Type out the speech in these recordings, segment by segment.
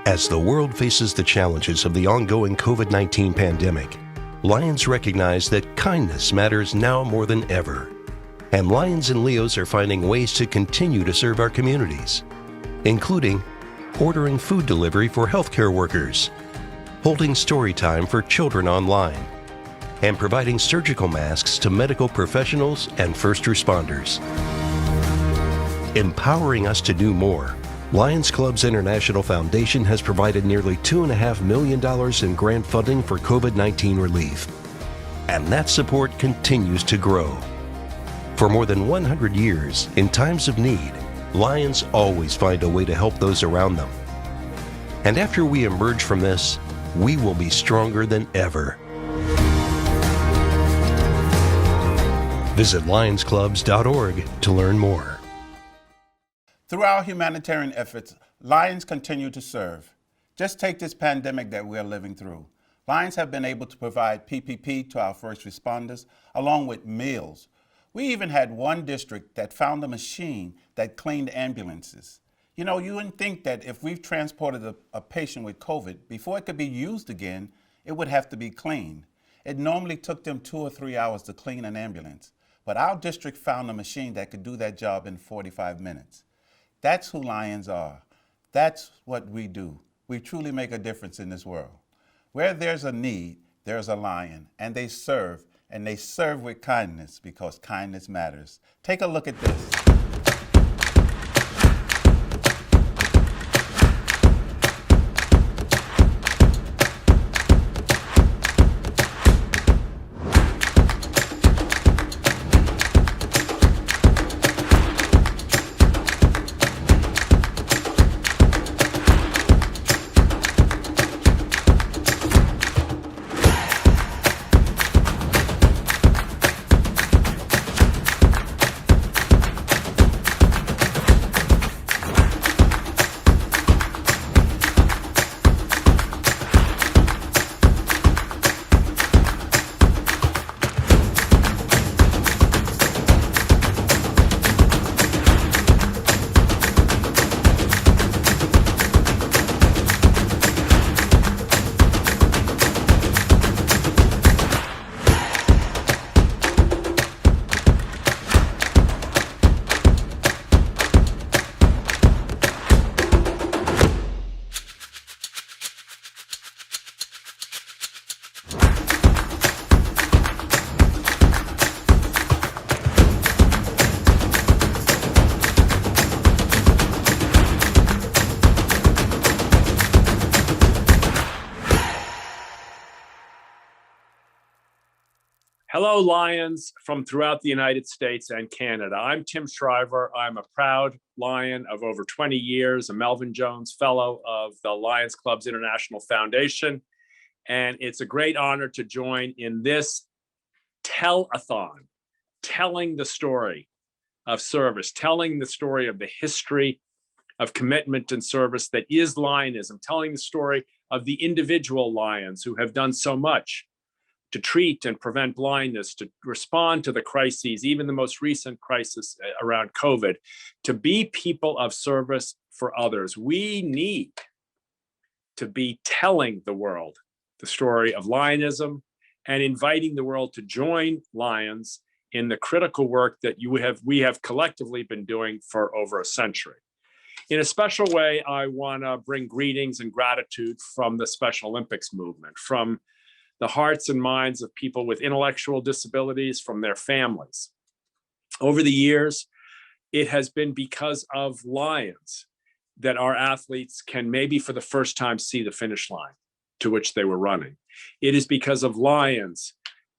As the world faces the challenges of the ongoing COVID-19 pandemic, Lions recognize that kindness matters now more than ever. And Lions and Leos are finding ways to continue to serve our communities, including ordering food delivery for healthcare workers, holding story time for children online, and providing surgical masks to medical professionals and first responders. Empowering us to do more, Lions Clubs International Foundation has provided nearly $2.5 million in grant funding for COVID-19 relief. And that support continues to grow. For more than 100 years, in times of need, Lions always find a way to help those around them. And after we emerge from this, we will be stronger than ever. Visit lionsclubs.org to learn more. Through our humanitarian efforts, Lions continue to serve. Just take this pandemic that we are living through. Lions have been able to provide PPP to our first responders, along with meals. We even had one district that found a machine that cleaned ambulances. You know, you wouldn't think that if we've transported a patient with COVID, before it could be used again, it would have to be cleaned. It normally took them 2 or 3 hours to clean an ambulance, but our district found a machine that could do that job in 45 minutes. That's who Lions are. That's what we do. We truly make a difference in this world. Where there's a need, there's a lion, and they serve with kindness because kindness matters. Take a look at this. Hello, Lions from throughout the United States and Canada. I'm Tim Shriver. I'm a proud Lion of over 20 years, a Melvin Jones Fellow of the Lions Clubs International Foundation. And it's a great honor to join in this Tell-A-Thon, telling the story of service, telling the story of the history of commitment and service that is Lionism, telling the story of the individual Lions who have done so much to treat and prevent blindness, to respond to the crises, even the most recent crisis around COVID, to be people of service for others. We need to be telling the world the story of Lionism and inviting the world to join Lions in the critical work that we have collectively been doing for over a century. In a special way, I want to bring greetings and gratitude from the Special Olympics movement, from the hearts and minds of people with intellectual disabilities, from their families. Over the years, it has been because of Lions that our athletes can maybe for the first time see the finish line to which they were running. It is because of Lions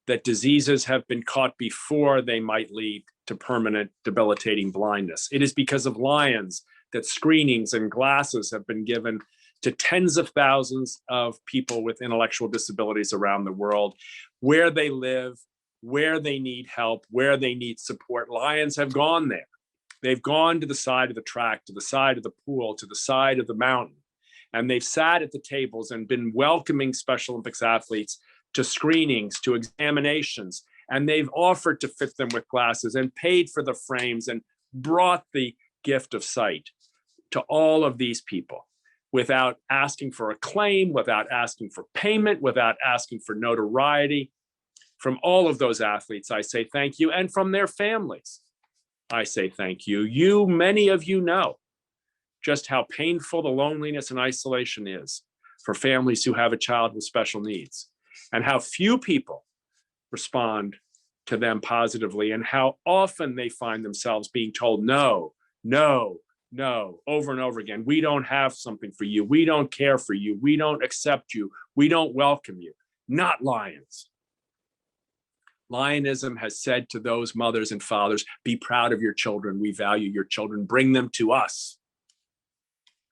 that diseases have been caught before they might lead to permanent debilitating blindness. It is because of Lions that screenings and glasses have been given to tens of thousands of people with intellectual disabilities around the world, where they live, where they need help, where they need support. Lions have gone there. They've gone to the side of the track, to the side of the pool, to the side of the mountain, and they've sat at the tables and been welcoming Special Olympics athletes to screenings, to examinations, and they've offered to fit them with glasses and paid for the frames and brought the gift of sight to all of these people. without asking for a claim, without asking for payment, without asking for notoriety. From all of those athletes, I say thank you. And from their families, I say thank you. Many of you know just how painful the loneliness and isolation is for families who have a child with special needs, and how few people respond to them positively, and how often they find themselves being told no, no, no, over and over again. We don't have something for you. We don't care for you. We don't accept you. We don't welcome you. Not Lions. Lionism has said to those mothers and fathers, be proud of your children. We value your children. Bring them to us.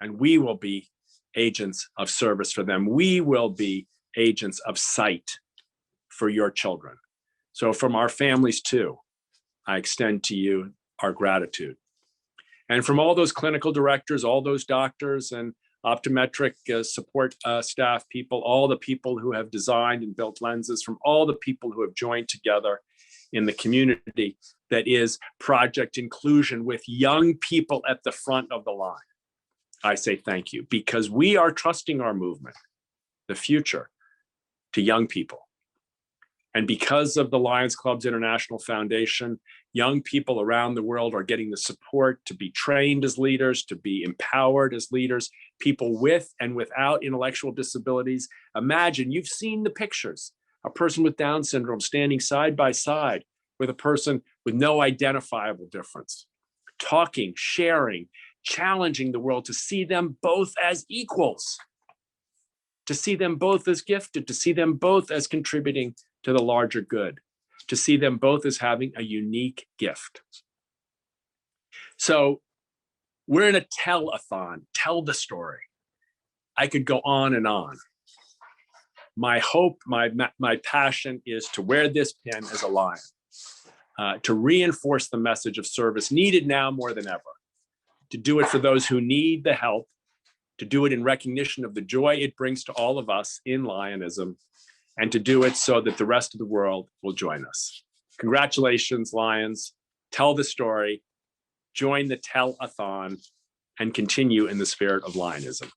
And we will be agents of service for them. We will be agents of sight for your children. So from our families too, I extend to you our gratitude. And from all those clinical directors, all those doctors and optometric support staff people, all the people who have designed and built lenses, from all the people who have joined together in the community that is Project Inclusion with young people at the front of the line, I say thank you, because we are trusting our movement, the future, to young people. And because of the Lions Clubs International Foundation, young people around the world are getting the support to be trained as leaders, to be empowered as leaders, people with and without intellectual disabilities. Imagine, you've seen the pictures, a person with Down syndrome standing side by side with a person with no identifiable difference, talking, sharing, challenging the world to see them both as equals, to see them both as gifted, to see them both as contributing to the larger good, to see them both as having a unique gift. So we're in a Tell-A-Thon, tell the story. I could go on and on. My hope, my passion is to wear this pin as a lion, to reinforce the message of service needed now more than ever, to do it for those who need the help, to do it in recognition of the joy it brings to all of us in Lionism, and to do it so that the rest of the world will join us. Congratulations, Lions. Tell the story, join the Tell-A-Thon, and continue in the spirit of Lionism.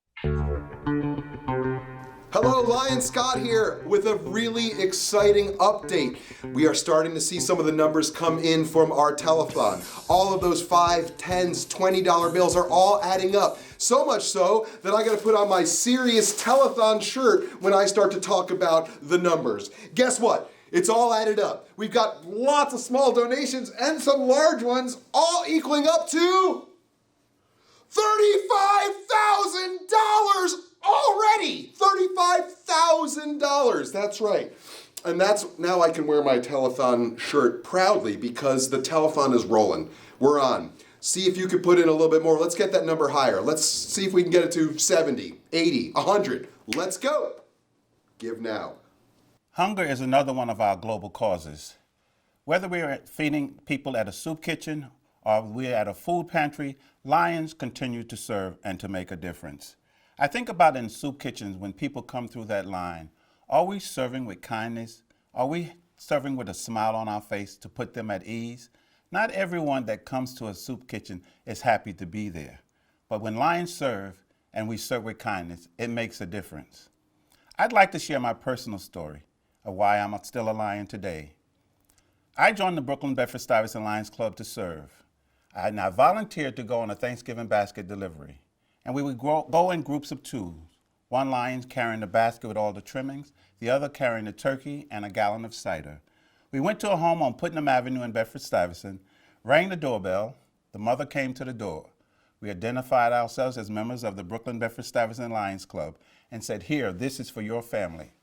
Hello, Lion Scott here with a really exciting update. We are starting to see some of the numbers come in from our Tell-A-Thon. All of those $5, $10s, $20 bills are all adding up. So much so that I gotta put on my serious Tell-A-Thon shirt when I start to talk about the numbers. Guess what? It's all added up. We've got lots of small donations and some large ones, all equaling up to $35,000 already! $35,000, that's right. And that's, now I can wear my Tell-A-Thon shirt proudly because the Tell-A-Thon is rolling. We're on. See if you could put in a little bit more. Let's get that number higher. Let's see if we can get it to 70, 80, 100. Let's go. Give now. Hunger is another one of our global causes. Whether we're feeding people at a soup kitchen or we're at a food pantry, Lions continue to serve and to make a difference. I think about in soup kitchens when people come through that line. Are we serving with kindness? Are we serving with a smile on our face to put them at ease? Not everyone that comes to a soup kitchen is happy to be there. But when Lions serve and we serve with kindness, it makes a difference. I'd like to share my personal story of why I'm still a Lion today. I joined the Brooklyn Bedford-Stuyvesant Lions Club to serve. I volunteered to go on a Thanksgiving basket delivery. And we would go in groups of two. One Lion carrying the basket with all the trimmings, the other carrying the turkey and a gallon of cider. We went to a home on Putnam Avenue in Bedford-Stuyvesant, rang the doorbell. The mother came to the door. We identified ourselves as members of the Brooklyn Bedford-Stuyvesant Lions Club and said, "Here, this is for your family."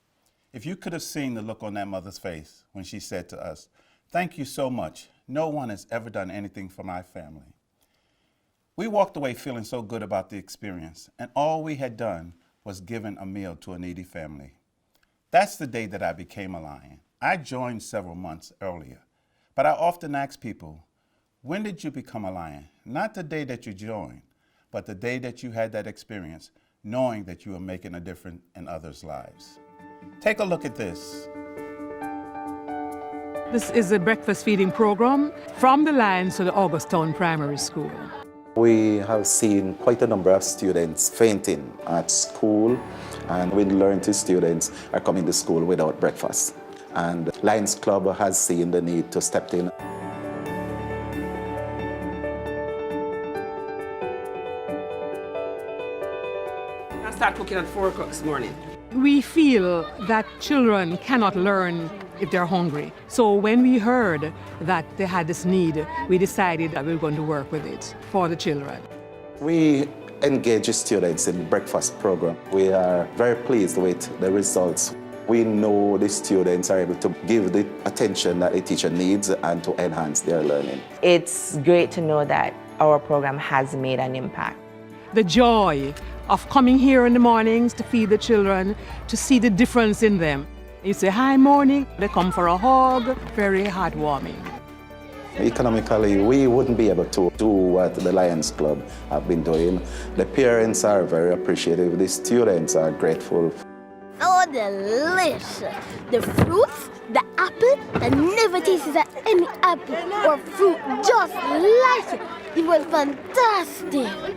If you could have seen the look on that mother's face when she said to us, "Thank you so much. No one has ever done anything for my family." We walked away feeling so good about the experience, and all we had done was given a meal to a needy family. That's the day that I became a Lion. I joined several months earlier, but I often ask people, when did you become a Lion? Not the day that you joined, but the day that you had that experience, knowing that you were making a difference in others' lives. Take a look at this. This is a breakfast feeding program from the Lions to the Augustown Primary School. We have seen quite a number of students fainting at school, and we learned that students are coming to school without breakfast. And Lions Club has seen the need to step in. I start cooking at 4 o'clock this morning. We feel that children cannot learn if they're hungry. So when we heard that they had this need, we decided that we were going to work with it for the children. We engage students in breakfast program. We are very pleased with the results. We know the students are able to give the attention that the teacher needs and to enhance their learning. It's great to know that our program has made an impact. The joy of coming here in the mornings to feed the children, to see the difference in them. You say, hi, morning, they come for a hug, very heartwarming. Economically, we wouldn't be able to do what the Lions Club have been doing. The parents are very appreciative, the students are grateful. Oh, delicious! The fruits, the apple, I never tasted any apple or fruit just like it. It was fantastic.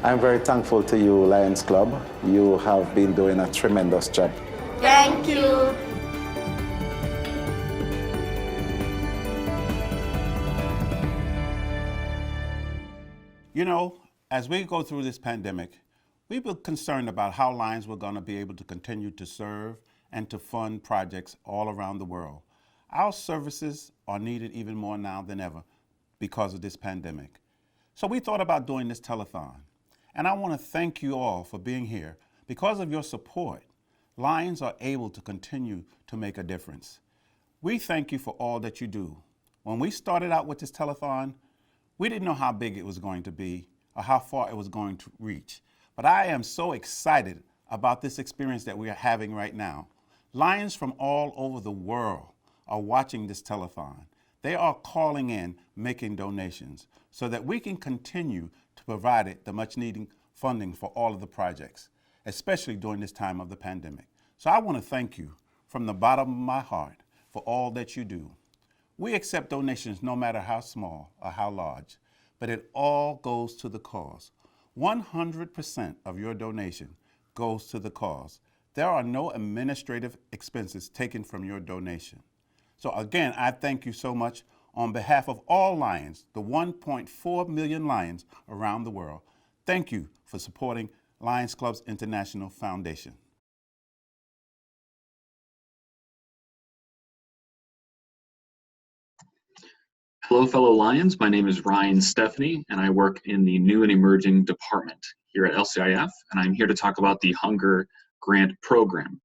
I'm very thankful to you, Lions Club. You have been doing a tremendous job. Thank you. You know, as we go through this pandemic, we were concerned about how Lions were going to be able to continue to serve and to fund projects all around the world. Our services are needed even more now than ever because of this pandemic. So we thought about doing this telethon. And I want to thank you all for being here. Because of your support, Lions are able to continue to make a difference. We thank you for all that you do. When we started out with this telethon, we didn't know how big it was going to be or how far it was going to reach. But I am so excited about this experience that we are having right now. Lions from all over the world are watching this telethon. They are calling in, making donations so that we can continue to provide it the much needed funding for all of the projects, especially during this time of the pandemic. So I want to thank you from the bottom of my heart for all that you do. We accept donations no matter how small or how large, but it all goes to the cause. 100% of your donation goes to the cause. There are no administrative expenses taken from your donation. So again, I thank you so much on behalf of all Lions, the 1.4 million Lions around the world. Thank you for supporting Lions Clubs International Foundation. Hello, fellow Lions. My name is Ryan Stephanie, and I work in the New and Emerging Department here at LCIF, and I'm here to talk about the Hunger Grant Program.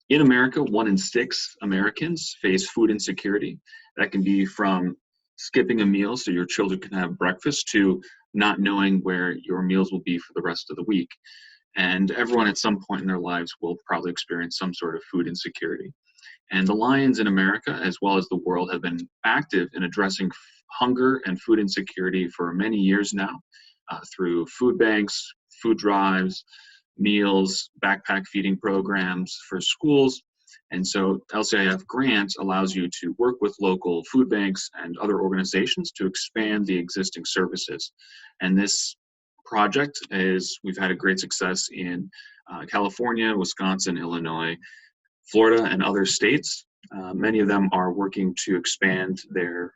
In America, 1 in 6 Americans face food insecurity. That can be from skipping a meal so your children can have breakfast to not knowing where your meals will be for the rest of the week. And everyone at some point in their lives will probably experience some sort of food insecurity. And the Lions in America, as well as the world, have been active in addressing hunger and food insecurity for many years now through food banks, food drives, meals, backpack feeding programs for schools. And so LCIF grants allows you to work with local food banks and other organizations to expand the existing services. And this project we've had a great success in California, Wisconsin, Illinois, Florida, and other states. Many of them are working to expand their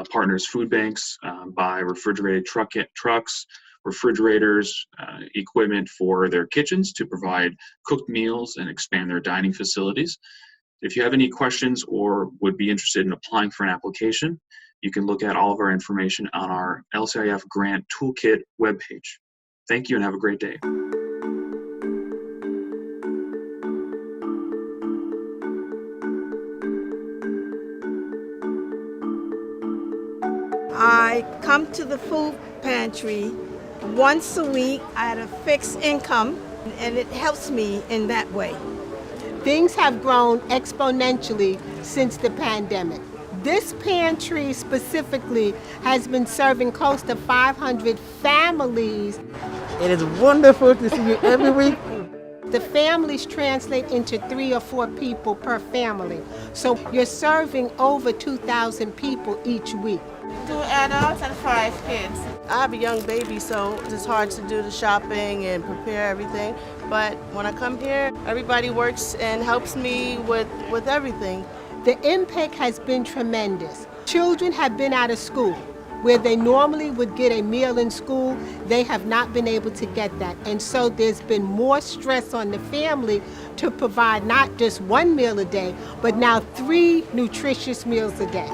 partners' food banks by refrigerated trucks, refrigerators, equipment for their kitchens to provide cooked meals and expand their dining facilities. If you have any questions or would be interested in applying for an application, you can look at all of our information on our LCIF Grant Toolkit webpage. Thank you and have a great day. I come to the food pantry once a week at a fixed income, and it helps me in that way. Things have grown exponentially since the pandemic. This pantry specifically has been serving close to 500 families. It is wonderful to see you every week. The families translate into 3 or 4 people per family. So you're serving over 2,000 people each week. 2 adults and 5 kids. I have a young baby, so it's hard to do the shopping and prepare everything. But when I come here, everybody works and helps me with everything. The impact has been tremendous. Children have been out of school. Where they normally would get a meal in school, they have not been able to get that. And so there's been more stress on the family to provide not just one meal a day, but now 3 nutritious meals a day.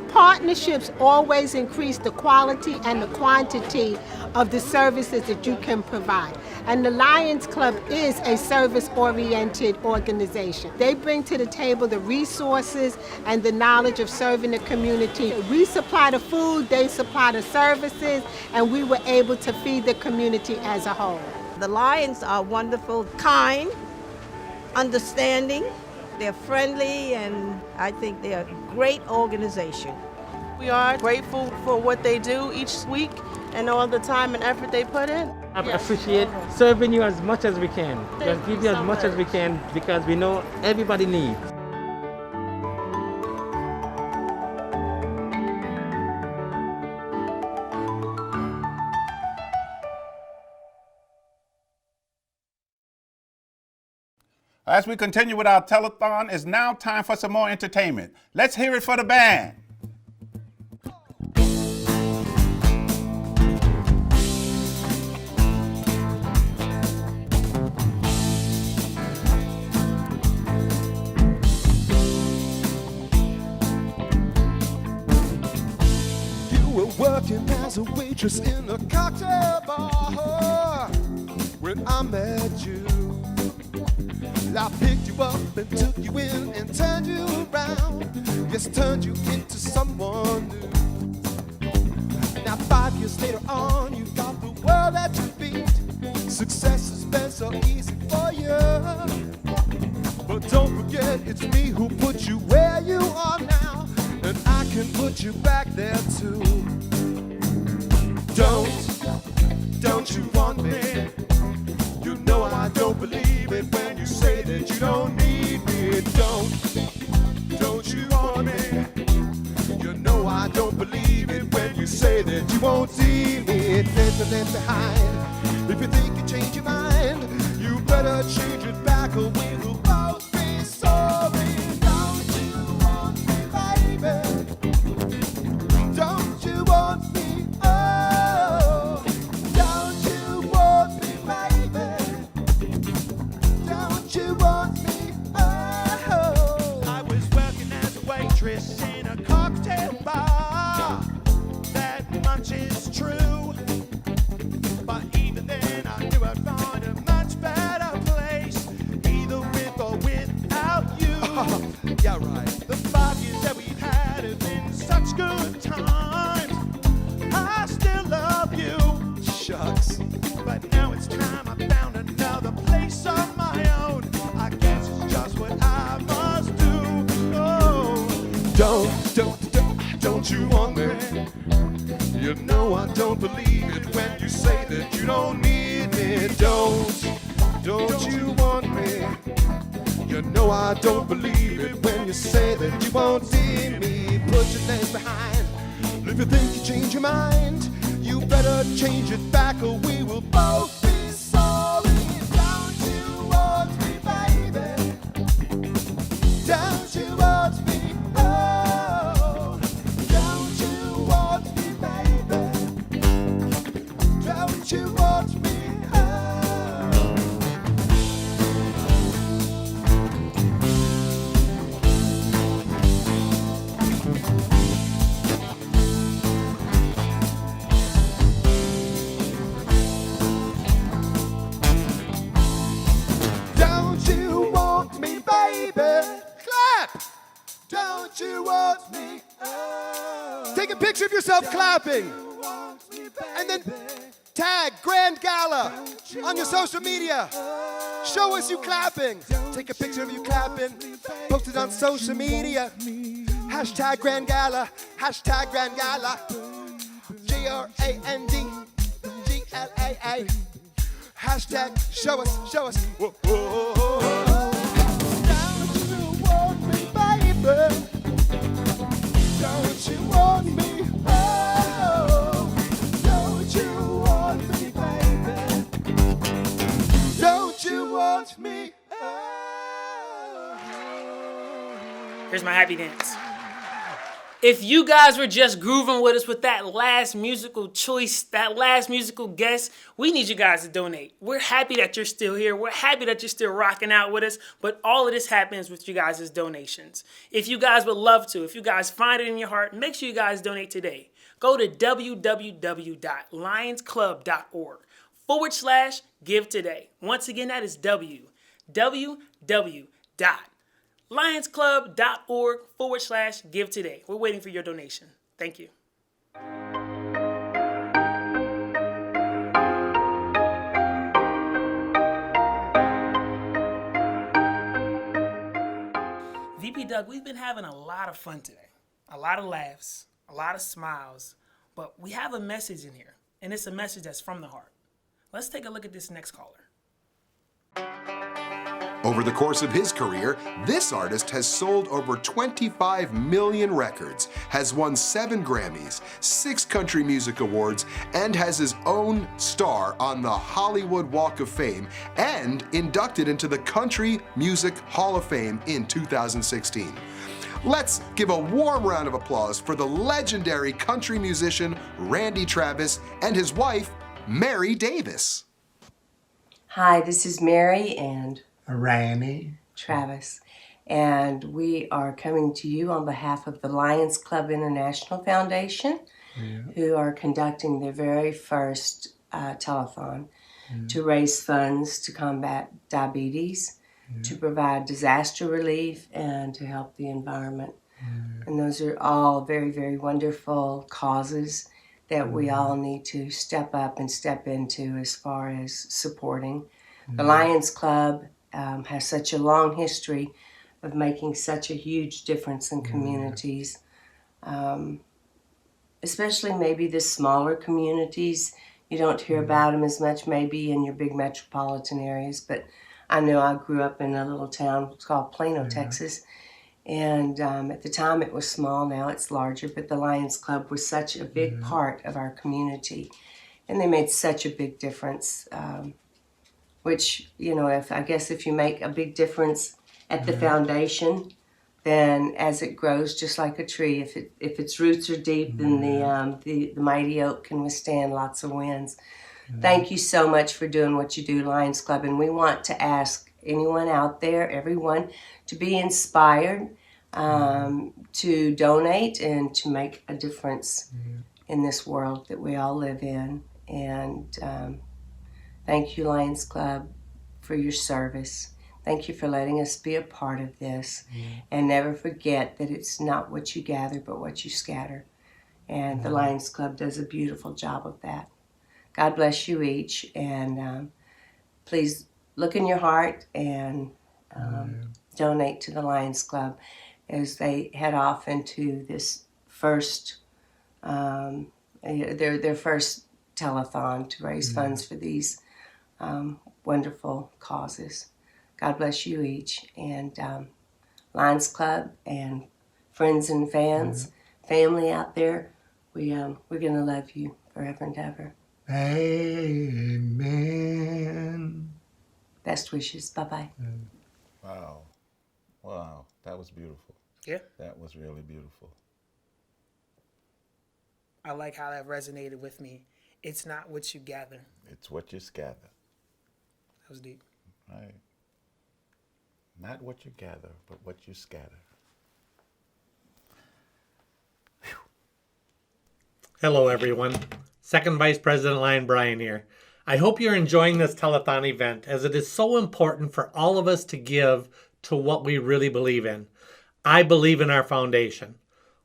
Partnerships always increase the quality and the quantity of the services that you can provide. And the Lions Club is a service-oriented organization. They bring to the table the resources and the knowledge of serving the community. We supply the food, they supply the services, and we were able to feed the community as a whole. The Lions are wonderful, kind, understanding. They're friendly, and I think they're a great organization. We are grateful for what they do each week and all the time and effort they put in. I appreciate serving you as much as we can. Just give you as much as we can because we know everybody needs. As we continue with our Tell-A-Thon, it's now time for some more entertainment. Let's hear it for the band. You were working as a waitress in a cocktail bar when I met you. I picked you up and took you in and turned you around. Yes, turned you into someone new. Now 5 years later on, you got the world at your feet. Success has been so easy for you. But don't forget, it's me who put you where you are now, and I can put you back there too. Don't you want me? You know I don't believe it when you say that you don't need me. Don't you want me? You know I don't believe it when you say that you won't see me. Leave the left behind. If you think you change your mind, you better change it back or we will both be sorry. Don't you want me, baby? Don't you want me? Oh, don't you want me, baby? Don't you want me? Oh, I was working as a waitress in a cocktail bar. That much is true. But even then, I knew I'd find a much better place, either with or without you. Yeah, right. The 5 years that we've had have been such good times. I still love you. Shucks. But now it's time I found another place of my own. I guess it's just what I must do. Oh, don't you want me? You know I don't believe it when you say that you don't need me. Don't you want me? You know I don't believe it when you say that you won't see me. Put your legs behind. If you think you change your mind, you better change it back or we will both be sorry. Don't you want me, baby? Don't you want me? Oh, don't you want me, baby? Don't you want me? Don't you want me? Oh, take a picture of yourself clapping. And then tag Grand Gala on your social media. Show us you clapping. Take a picture of you clapping. Post it on social media. Hashtag Grand Gala. Hashtag Grand Gala. GRANDGLAA. Hashtag show us. Whoa, whoa, whoa. Don't you want me, baby? baby? Don't you want me? Oh, don't you want me, baby? Don't you want me? Here's my happy dance. If you guys were just grooving with us with that last musical choice, that last musical guest, we need you guys to donate. We're happy that you're still here. We're happy that you're still rocking out with us, but all of this happens with you guys' donations. If you guys would love to, if you guys find it in your heart, make sure you guys donate today. Go to www.lionsclub.org/give today. Once again, that is www.lionsclub.org/give today. We're waiting for your donation. Thank you. VP Doug, we've been having a lot of fun today. A lot of laughs, a lot of smiles, but we have a message in here, and it's a message that's from the heart. Let's take a look at this next caller. Over the course of his career, this artist has sold over 25 million records, has won 7 Grammys, 6 Country Music Awards, and has his own star on the Hollywood Walk of Fame and inducted into the Country Music Hall of Fame in 2016. Let's give a warm round of applause for the legendary country musician Randy Travis and his wife, Mary Davis. Hi, this is Mary and Randy Travis, and we are coming to you on behalf of the Lions Club International Foundation, who are conducting their very first Tell-A-Thon to raise funds to combat diabetes, to provide disaster relief, and to help the environment. And those are all very, very wonderful causes that we all need to step up and step into as far as supporting. The Lions Club has such a long history of making such a huge difference in communities, especially maybe the smaller communities. You don't hear about them as much maybe in your big metropolitan areas, but I know I grew up in a little town called Plano, Texas, and at the time it was small, now it's larger, but the Lions Club was such a big part of our community, and they made such a big difference. Which, you know, if you make a big difference at the foundation, then as it grows, just like a tree, if its roots are deep, then the mighty oak can withstand lots of winds. Thank you so much for doing what you do, Lions Club, and we want to ask anyone out there, everyone, to be inspired, to donate and to make a difference in this world that we all live in. And thank you, Lions Club, for your service. Thank you for letting us be a part of this. And never forget that it's not what you gather, but what you scatter. And the Lions Club does a beautiful job of that. God bless you each. And please look in your heart and donate to the Lions Club as they head off into this first, their first Tell-A-Thon to raise funds for these wonderful causes. God bless you each. And Lions Club and friends and fans, family out there, we're going to love you forever and ever. Amen. Best wishes. Bye-bye. Wow. Wow. That was beautiful. Yeah. That was really beautiful. I like how that resonated with me. It's not what you gather. It's what you scatter. That was deep. Right. Not what you gather, but what you scatter. Whew. Hello, everyone. Second Vice President Lion Brian here. I hope you're enjoying this Tell-A-Thon event, as it is so important for all of us to give to what we really believe in. I believe in our foundation.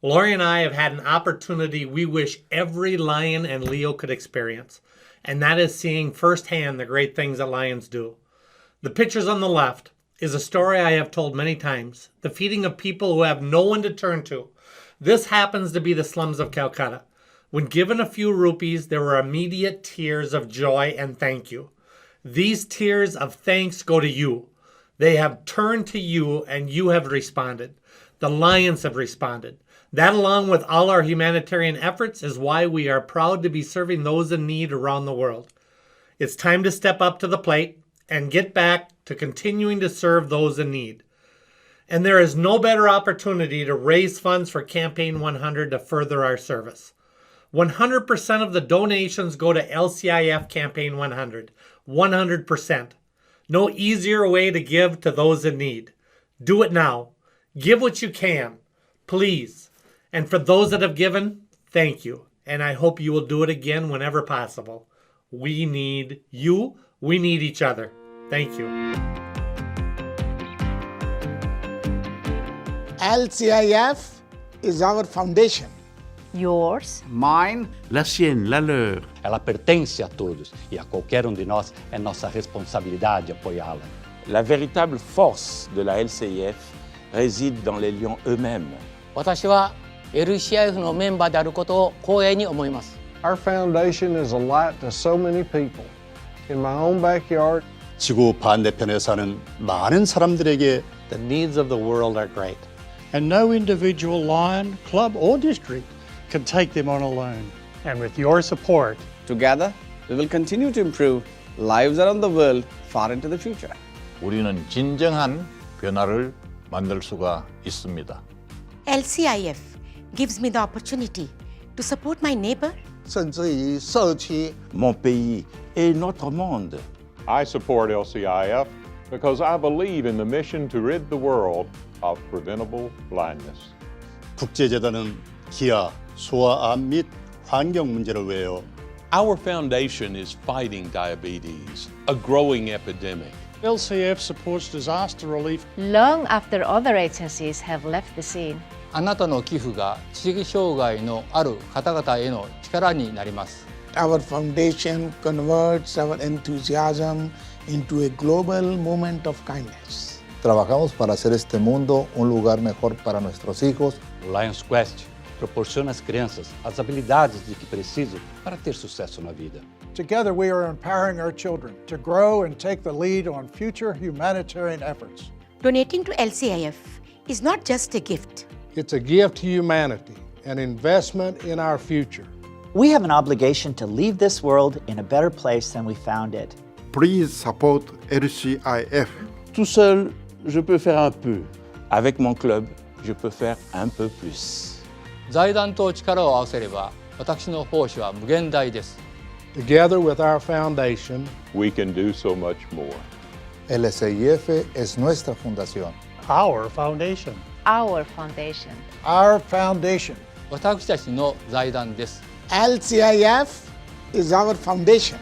Lori and I have had an opportunity we wish every Lion and Leo could experience, and that is seeing firsthand the great things that Lions do. The pictures on the left is a story I have told many times, the feeding of people who have no one to turn to. This happens to be the slums of Calcutta. When given a few rupees, there were immediate tears of joy and thank you. These tears of thanks go to you. They have turned to you and you have responded. The Lions have responded. That, along with all our humanitarian efforts, is why we are proud to be serving those in need around the world. It's time to step up to the plate and get back to continuing to serve those in need. And there is no better opportunity to raise funds for Campaign 100 to further our service. 100% of the donations go to LCIF Campaign 100. 100%. No easier way to give to those in need. Do it now. Give what you can. Please. And for those that have given, thank you. And I hope you will do it again whenever possible. We need you. We need each other. Thank you. LCIF is our foundation. Yours. Mine. La sienne, la leur. Ela pertence a todos e a qualquer de nós é nossa responsabilidade apoiá-la. La véritable force de la LCIF réside dans les lions eux-mêmes. 私は LCIF のメンバーであることを光栄に思います。Our foundation is a light to so many people. In my own backyard. 지구 반대편에 사는 많은 사람들에게 The needs of the world are great. And no individual lion, club or district can take them on alone. And with your support, together we will continue to improve lives around the world far into the future. 우리는 진정한 변화를 만들 수가 있습니다. LCIF gives me the opportunity to support my neighbor. 甚至于社区 mon pays et notre monde. I support LCIF because I believe in the mission to rid the world of preventable blindness. 국제재단은 기아, 소아암 및 환경 문제를 위해 Our foundation is fighting diabetes, a growing epidemic. LCIF supports disaster relief long after other agencies have left the scene. あなたの寄付が知的障害のある方々への力になります。Our foundation converts our enthusiasm into a global movement of kindness. Trabajamos para hacer este mundo un lugar mejor para nuestros hijos. Lions Quest proporciona às crianças as habilidades de que precisam para ter sucesso na vida. Together we are empowering our children to grow and take the lead on future humanitarian efforts. Donating to LCIF is not just a gift. It's a gift to humanity, an investment in our future. We have an obligation to leave this world in a better place than we found it. Please support LCIF. Tout seul, je peux faire un peu. Avec mon club, je peux faire un peu plus. 財団と力を合わせれば、私の奉仕は無限大です。Together with our foundation, we can do so much more. LCIF es nuestra fundación. Our foundation. Our foundation. Our foundation. 私たちの財団です。LCIF is our foundation.